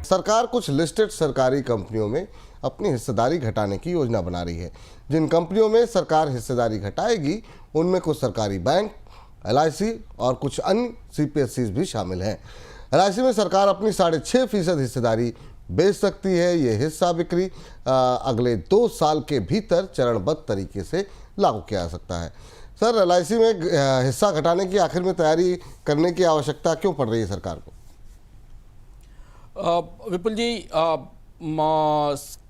सरकार कुछ लिस्टेड सरकारी कंपनियों में अपनी हिस्सेदारी घटाने की योजना बना रही है। जिन कंपनियों में सरकार हिस्सेदारी घटाएगी उनमें कुछ सरकारी बैंक, LIC और कुछ अन्य CPSEs भी शामिल हैं। LIC में सरकार अपनी 6.5% हिस्सेदारी बेच सकती है। ये हिस्सा बिक्री अगले 2 साल के भीतर चरणबद्ध तरीके से लागू किया जा सकता है। सर, LIC में हिस्सा घटाने की आखिर में तैयारी करने की आवश्यकता क्यों पड़ रही है सरकार को? विपुल जी,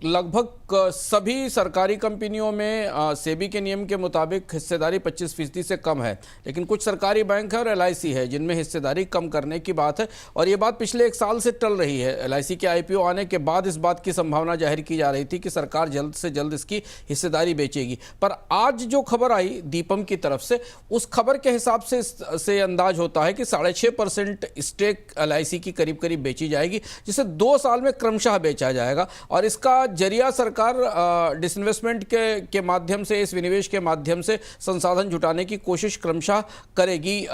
लगभग सभी सरकारी कंपनियों में सेबी के नियम के मुताबिक हिस्सेदारी 25% से कम है, लेकिन कुछ सरकारी बैंक है और LIC है जिनमें हिस्सेदारी कम करने की बात है और ये बात पिछले 1 साल से टल रही है। LIC के IPO आने के बाद इस बात की संभावना जाहिर की जा रही थी कि सरकार जल्द से जल्द इसकी हिस्सेदारी बेचेगी, पर आज जो खबर आई दीपम की तरफ से, उस खबर के हिसाब से अंदाज होता है कि 6.5% स्टेक LIC की करीब करीब बेची जाएगी, जिसे 2 साल में क्रमशः बेचा जाएगा और इसका जरिया सरकार डिसइन्वेस्टमेंट के माध्यम से, इस विनिवेश के माध्यम से संसाधन जुटाने की कोशिश क्रमशः करेगी।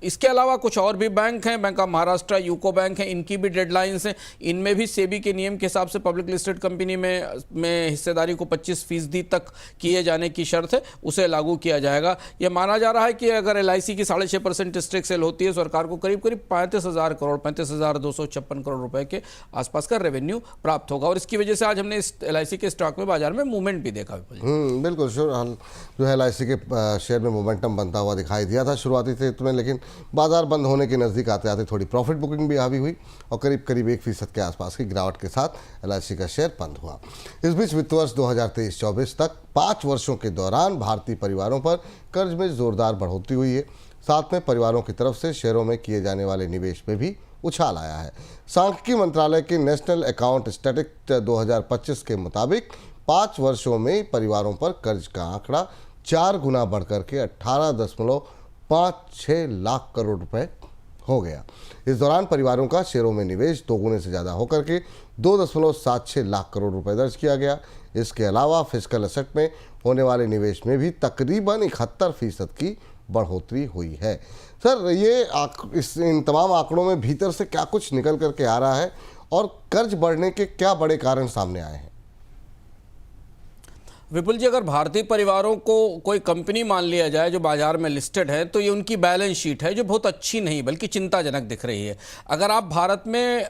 इसके अलावा कुछ और भी बैंक हैं, bank of Maharashtra, UCO bank है, इनकी भी डेडलाइंस हैं। इनमें भी सेबी के नियम के हिसाब से पब्लिक लिस्टेड कंपनी में हिस्सेदारी को 25% तक किए जाने की शर्त है, उसे लागू किया जाएगा। यह माना जा रहा है कि अगर LIC की 6.5% स्टेक सेल होती है, सरकार को करीब करीब 35,000 करोड़, 35,256 करोड़ रुपए के आसपास का रेवेन्यू प्राप्त होगा और इसकी वजह से आज हमने इस LIC के स्टॉक में बाजार में मूवमेंट भी देखा। बिल्कुल जो है LIC के शेयर में मोमेंटम बनता हुआ दिखाई दिया था शुरुआती क्षेत्र में, लेकिन बाजार बंद होने के नज़दीक आते आते थोड़ी प्रॉफिट बुकिंग भी हावी हुई और करीब करीब 1% के आसपास की गिरावट के साथ LIC का शेयर बंद हुआ। इस बीच वित्त वर्ष 2023-24 तक 5 वर्षों के दौरान भारतीय परिवारों पर कर्ज में जोरदार बढ़ोतरी हुई है। साथ में परिवारों की तरफ से शेयरों में किए जाने वाले निवेश में भी उछाल आया है। सांख्यिकी मंत्रालय के नेशनल अकाउंट स्टैटिस्टिक्स 2025 के मुताबिक 5 वर्षों में परिवारों पर कर्ज का आंकड़ा 4 गुना बढ़कर के 18.56 लाख करोड़ रुपए हो गया। इस दौरान परिवारों का शेयरों में निवेश 2 गुने से ज़्यादा होकर के 2.76 लाख करोड़ रुपए दर्ज किया गया। इसके अलावा फिजिकल एसेट में होने वाले निवेश में भी तकरीबन 71% की बढ़ोतरी हुई है। सर, ये इन तमाम आंकड़ों में भीतर से क्या कुछ निकल करके आ रहा है और कर्ज बढ़ने के क्या बड़े कारण सामने आए हैं? विपुल जी, अगर भारतीय परिवारों को कोई कंपनी मान लिया जाए जो बाजार में लिस्टेड है, तो ये उनकी बैलेंस शीट है जो बहुत अच्छी नहीं बल्कि चिंताजनक दिख रही है। अगर आप भारत में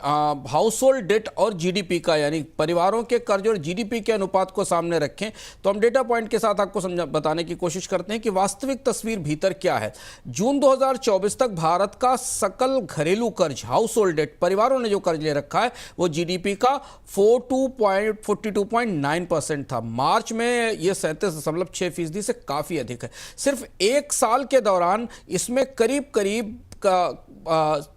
हाउस होल्ड डेट और GDP का, यानी परिवारों के कर्ज और GDP के अनुपात को सामने रखें, तो हम डेटा पॉइंट के साथ आपको बताने की कोशिश करते हैं कि वास्तविक तस्वीर भीतर क्या है। जून 2024 तक भारत का सकल घरेलू कर्ज, हाउस होल्ड डेट, परिवारों ने जो कर्ज ले रखा है, वो GDP का 42.9% था। मार्च में यह 37.6% से काफी अधिक है। सिर्फ 1 साल के दौरान इसमें करीब करीब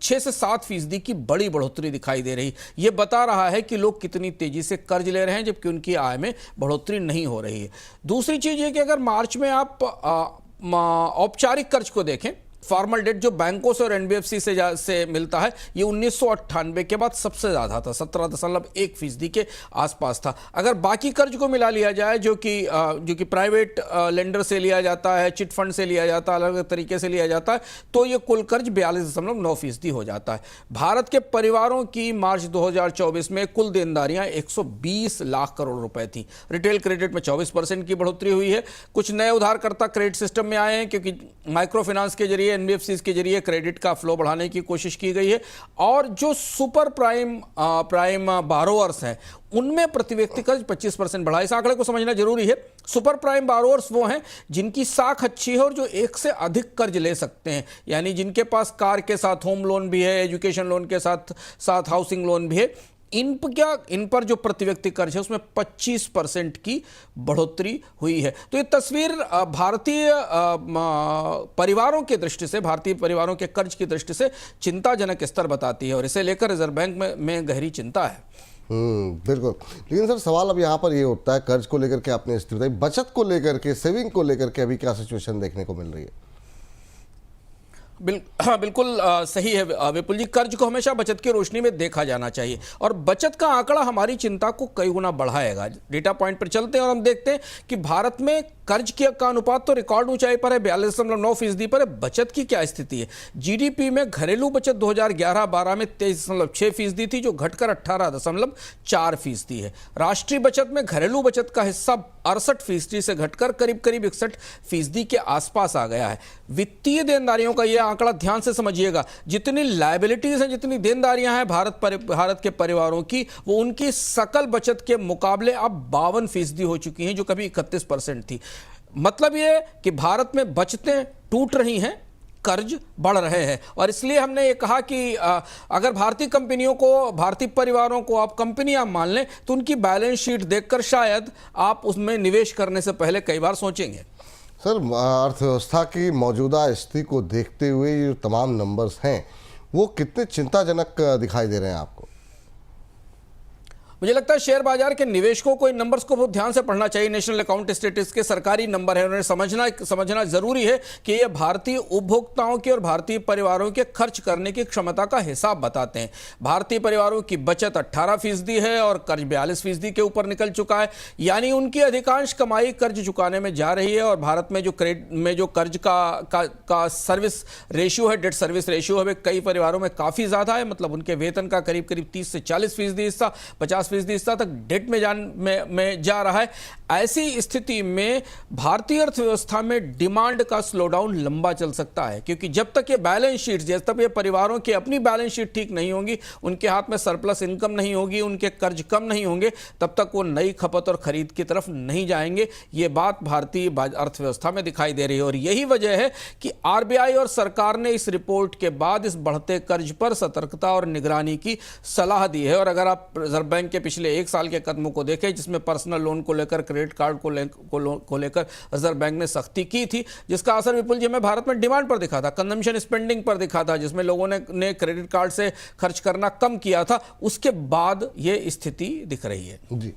6 से 7% की बड़ी बढ़ोतरी दिखाई दे रही। यह बता रहा है कि लोग कितनी तेजी से कर्ज ले रहे हैं जबकि उनकी आय में बढ़ोतरी नहीं हो रही है। दूसरी चीज ये कि अगर मार्च में आप औपचारिक कर्ज को देखें, फॉर्मल डेट जो बैंकों से और NBFC से मिलता है, ये 1998 के बाद सबसे ज़्यादा था, 17.1% के आसपास था। अगर बाकी कर्ज को मिला लिया जाए जो कि प्राइवेट लेंडर से लिया जाता है, चिट फंड से लिया जाता है, अलग अलग तरीके से लिया जाता है, तो ये कुल कर्ज 42.9% हो जाता है। भारत के परिवारों की मार्च 2024 में कुल देनदारियां 120 लाख करोड़ रुपए थी। रिटेल क्रेडिट में 24% की बढ़ोतरी हुई है। कुछ नए उधारकर्ता क्रेडिट सिस्टम में आए हैं क्योंकि माइक्रो फाइनेंस के जरिए, NBFCs के जरिए क्रेडिट का फ्लो बढ़ाने की कोशिश की गई है और जो सुपर प्राइम बारोअर्स हैं उनमें प्रति व्यक्ति कर्ज 25% बढ़ा। इस आंकड़े को समझना जरूरी है। सुपर प्राइम बारोअर्स वो हैं जिनकी साख अच्छी है और जो एक से अधिक कर्ज ले सकते हैं, यानी जिनके पास कार के साथ होम लोन भी है, एजुकेशन लोन के साथ हाउसिंग लोन भी है। इन पर जो प्रति व्यक्ति कर्ज है उसमें 25% की बढ़ोतरी हुई है। तो ये तस्वीर भारतीय परिवारों की दृष्टि से, भारतीय परिवारों के कर्ज की दृष्टि से चिंताजनक स्तर बताती है और इसे लेकर रिजर्व बैंक में गहरी चिंता है। बिल्कुल। लेकिन सर, सवाल अब यहाँ पर ये उठता है, कर्ज को लेकर के आपने स्थिति बताई, बचत को लेकर के, सेविंग को लेकर के अभी क्या सिचुएशन देखने को मिल रही है? बिल्कुल सही है विपुल जी। कर्ज को हमेशा बचत की रोशनी में देखा जाना चाहिए और बचत का आंकड़ा हमारी चिंता को कई गुना बढ़ाएगा। डेटा पॉइंट पर चलते हैं और हम देखते हैं कि भारत में कर्ज का अनुपात तो रिकॉर्ड ऊंचाई पर है, 42.9% पर है। बचत की क्या स्थिति है? जीडीपी में घरेलू बचत 2011-12 में 23.6% थी, जो घटकर 18.4% है। राष्ट्रीय बचत में घरेलू बचत का हिस्सा 68% से घटकर करीब करीब 61% के आसपास आ गया है। वित्तीय देनदारियों का यह आंकड़ा ध्यान से समझिएगा। जितनी लायबिलिटीज हैं, जितनी देनदारियां हैं भारत के परिवारों की, वो उनकी सकल बचत के मुकाबले अब 52% हो चुकी हैं, जो कभी 31% थी। मतलब यह कि भारत में बचतें टूट रही हैं, कर्ज बढ़ रहे हैं। और इसलिए हमने ये कहा कि अगर भारतीय कंपनियों को, भारतीय परिवारों को आप कंपनियां मान लें, तो उनकी बैलेंस शीट देखकर शायद आप उसमें निवेश करने से पहले कई बार सोचेंगे। सर, अर्थव्यवस्था की मौजूदा स्थिति को देखते हुए ये जो तमाम नंबर्स हैं, वो कितने चिंताजनक दिखाई दे रहे हैं आपको? मुझे लगता है शेयर बाजार के निवेशकों को इन नंबर्स को बहुत ध्यान से पढ़ना चाहिए। नेशनल अकाउंट स्टेटिस्टिक्स के सरकारी नंबर है, उन्हें समझना जरूरी है कि ये भारतीय उपभोक्ताओं की और भारतीय परिवारों के खर्च करने की क्षमता का हिसाब बताते हैं। भारतीय परिवारों की बचत 18% है और कर्ज 42% के ऊपर निकल चुका है, यानी उनकी अधिकांश कमाई कर्ज चुकाने में जा रही है। और भारत में जो कर्ज का सर्विस रेशियो है, डेट सर्विस रेशियो है, कई परिवारों में काफी ज्यादा है। मतलब उनके वेतन का करीब 30 से 40% हिस्सा, 50% हिस्सा तक डेट में जा रहा है। ऐसी स्थिति में भारतीय अर्थव्यवस्था में डिमांड का स्लोडाउन लंबा चल सकता है, क्योंकि जब तक ये बैलेंस शीट, जब तक ये परिवारों की अपनी बैलेंस शीट ठीक नहीं होगी, उनके हाथ में सरप्लस इनकम नहीं होगी, उनके कर्ज कम नहीं होंगे, तब तक वो नई खपत और खरीद की तरफ नहीं जाएंगे। ये बात भारतीय अर्थव्यवस्था में दिखाई दे रही है। और यही वजह है कि आरबीआई और सरकार ने इस रिपोर्ट के बाद इस बढ़ते कर्ज पर सतर्कता और निगरानी की सलाह दी है। और अगर आप रिजर्व बैंक के पिछले 1 साल के कदमों को देखें, जिसमें पर्सनल लोन को लेकर, क्रेडिट कार्ड को लेकर रिजर्व बैंक ने सख्ती की थी, जिसका असर विपुल जी में भारत में डिमांड पर दिखा था, कंजम्पशन स्पेंडिंग पर दिखा था, जिसमें लोगों ने क्रेडिट कार्ड से खर्च करना कम किया था, उसके बाद ये स्थिति दिख रही है। जी।